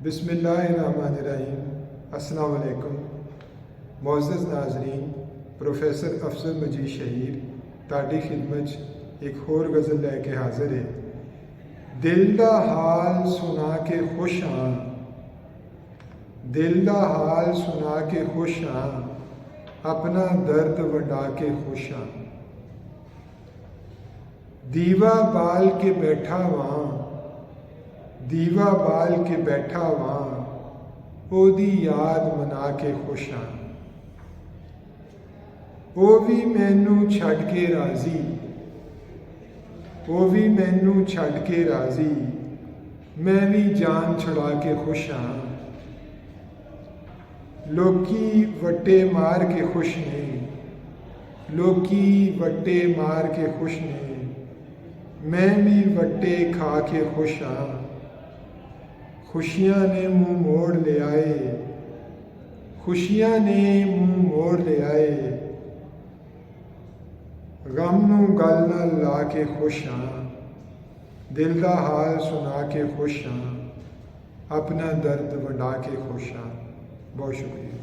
बिस्मिल्लाहिर्रहमानिर्रहीम। अस्सलाम वालेकुम। मुअज़्ज़ज़ नाज़रीन, प्रोफेसर अफजल मजीद शहीर ताड़ी खिदमत एक होर गज़ल लैके हाज़िर है। दिल दा हाल सुना के खुश हाँ, दिल दा हाल सुना के खुश हाँ, अपना दर्द वंडा के खुश हाँ। दीवा बाल के बैठा वहाँ, दीवा बाल के बैठा वहाँ, ओदी याद मना के खुश हाँ। ओ भी मैनू छड़ के राजी, ओ भी मैनू छड़ के राजी, मैं भी जान छुड़ा के खुश हाँ। लोकी वट्टे मार के खुश ने, लोकी वट्टे मार के खुश ने, मैं भी वट्टे खा के खुश हाँ। खुशियाँ ने मुँह मोड़ ले आए, खुशियाँ ने मुँह मोड़ ले आए, गम नू गल नाल ला के खुश हाँ। दिल दा हाल सुना के खुश हाँ, अपना दर्द वंडा के खुश हाँ। बहुत शुक्रिया।